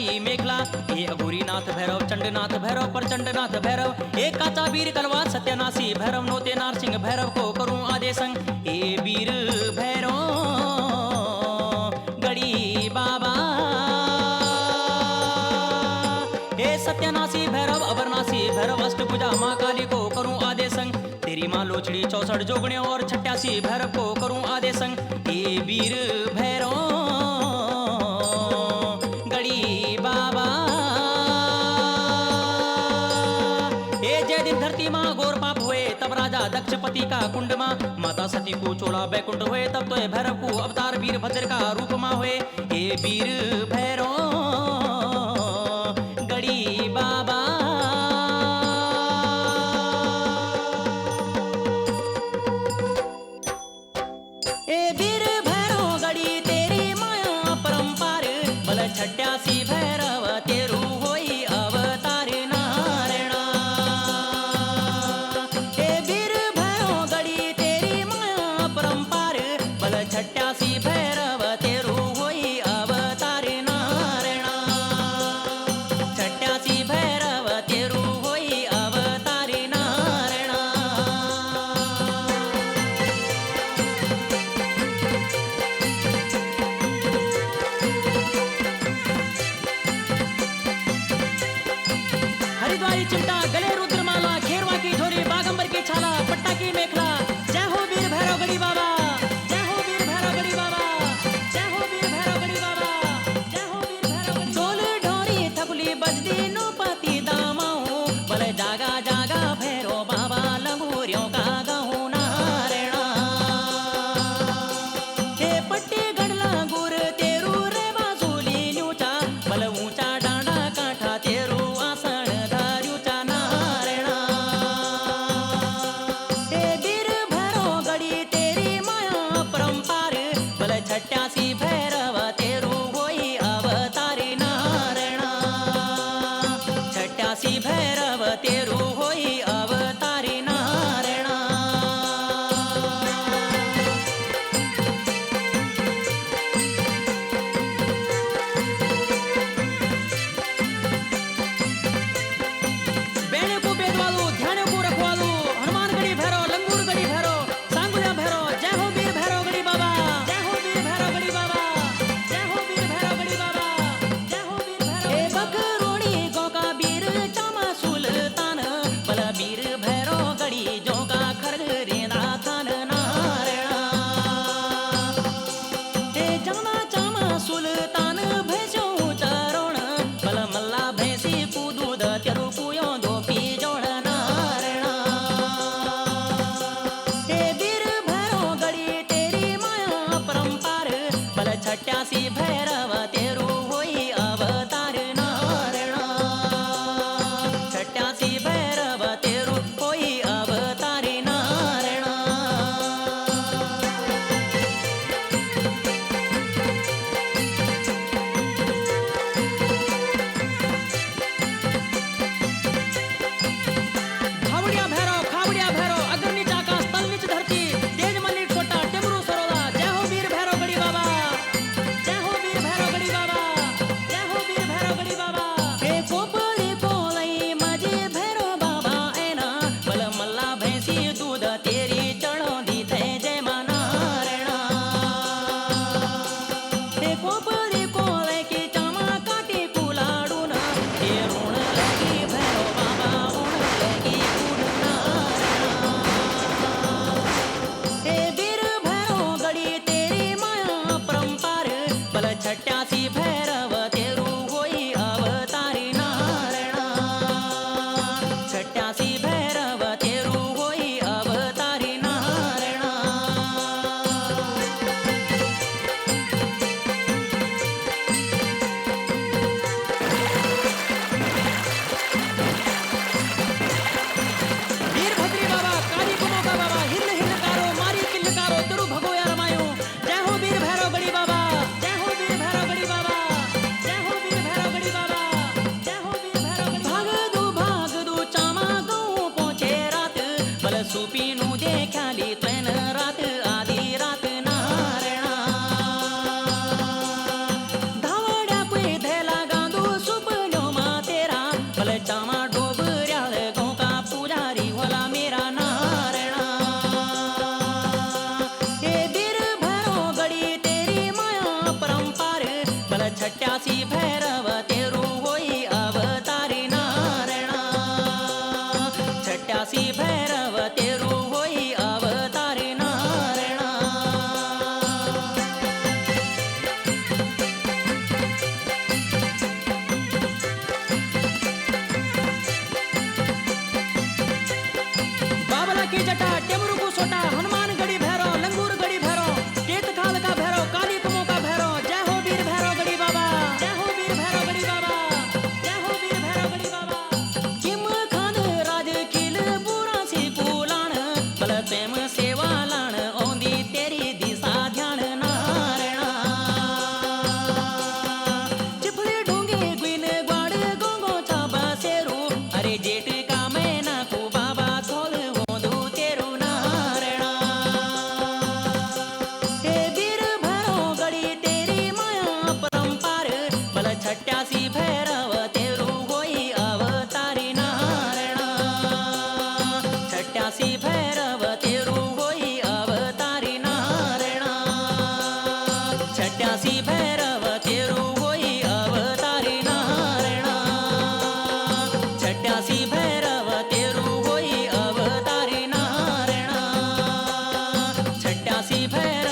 पट्टाकी मेखला हे अघोरीनाथ भैरव चंडनाथ भैरव प्रचंडनाथ भैरव एक काचा वीर कलवा सत्यानाशी भैरव नोते नारसिंह भैरव को करूं आदेशंग हे वीर भैरव गड़ी बाबा हे सत्यानाशी भैरव अबरनाशी भैरव अष्टभुजा माँ काली को करूं आदेशंग तेरी माँ लोचड़ी 64 जोगणियों और 86 भैरव को करूं आदेशंग हे वीर भैरव गड़ी बाबा हे जय दिन धरती माँ घोर पाप हुए तब राजा दक्षपति का कुंड माँ माता सती को चोला बैकुंठ हुए तब तो भैरव को अवतार वीरभद्र का रूप माँ हुए हे वीर भैरव गड़ी बाबा ए वीर भैरव गड़ी तेरी माया परंपार बल 86 भैरव तेरू होई अवतार नारायणा ए वीर भैरव गड़ी तेरी माया परंपार बल 86 भैरव तेरू होई अवतार नारायणा 86 भैरव तेरू होई अवतार नारायणा हरिद्वारी चिमटा गले रुद्रमाला घेरवा की झोली बागंबर की छाला पट्टाकी मेखला जय हो वीर भैरव गड़ी बाबा जय हो वीर भैरव गड़ी बाबा जय हो वीर भैरव गड़ी बाबा जय हो वीर भैरव गड़ी ढोल ढोरी थकुली बजदी नो पति दामाओ बल जागा जागा भैरव बाबा लंगूरियों का गाऊं नारायणा हे पट्टी गढ़ला गुर तेरू रे बासुली न्यूचा बल ऊंचा डांडा काठा तेरू आसन धार्यूचा नारायणा हे वीर भैरव गड़ी तेरी माया परंपार बल 86 भैरव तेरू होई अवतार नारायणा 86 भैरव तेरू होई अवतार नारायणा बेणे को बेदवालू ध्यान को रखवालू हनुमान गढ़ी भैरव लंगूर गढ़ी भैरव सांगुला भैरव जय हो वीर भैरव गढ़ी बाबा जय हो वीर भैरव गढ़ी बाबा जय हो वीर भैरव गढ़ी बाबा जय हो वीर भैरव हे बकरोड़ी गोका वीर चामा सुल्तान बल वीर भैरव गढ़ी जोगा खरग रेंदा थान नारायणा हे जामा चामा सुल्तान भैसो चरोण बल मल्ला भैंसी को दूध तेरू पुयो दो पी जोड़ नारायणा हे वीर भैरव गड़ी तेरी माया परंपार बल 86 भैरव तेरू होई अवतार नारायणा 86 भैरव तेरू होई अवतार नारायणा खावड़िया भैरव अग्नि आकाश तल नीच धरती तेज मल्ली छोटा टेमरू सरोदा जय हो वीर भैरव गड़ी बाबा जय हो वीर भैरव गड़ी बाबा जय हो वीर भैरव गड़ी बाबा हे कोपली कोलई मजे भैरव बाबा एना बल मल्ला भैंसी दूध तेरी चढ़ो दी थे जय मां नारायणा हे कोपली कोलई की चामा काटी कुलाड़ू ना हे ऋण लगी भैरव बाबा ऋण लगी हे वीर भैरव गड़ी तेरी माया परंपार बल 86 भैरव तेरू होई अवतार नारायणा 86 भैरव तेरू होई अवतार नारायणा वीरभद्री बाबा काली कुमो का बाबा हिल हिल कारो मारी किल कारो तेरू भगोया रमायो जय हो वीर भैरव गड़ी बाबा जय हो वीर भैरव गड़ी बाबा जय हो वीर भैरव गड़ी बाबा जय हो वीर भैरव गड़ी भाग दू चामा गऊ पहुंचे रात बल सूपी नु देखाली त्वेन रात आधी रात नारायणा धावड्या पे धैला गांदू छट्यासी भैरव तेरू होई अवतारी नारायणा। बाबला की जटा टेमरू को सोटा हनुमान गढ़ी भैरव लंगूर गढ़ी भैरव केत खाल का भैरव काली कुमो का भैरव जय हो वीर भैरव गढ़ी बाबा जय हो वीर भैरव गढ़ी बाबा जय हो वीर भैरव गढ़ी बाबा। किम खान राज किल बुरा सी पुलाण बल प्रेम सेवा लाण औंदी तेरी दिशा ध्यान नारायणा। चिफले ढोंगे गुइन ग्वाड़ गोंगो चाबा सेरू अरे जेठ का मैना को बाबा खोल होंदू तेरू नारायणा। हे वीर भैरव गढ़ी तेरी माया परंपार बल छट्यासी भैरव तेरू होई अवतारी नारायणा। छट्यासी भैरव तेरू होई अवतारी नारायणा। छट्यासी भैरव तेरू होई अवतारी नारायणा। छट्यासी भैरव तेरू होई अवतारी नारायणा। छट्यासी भैरव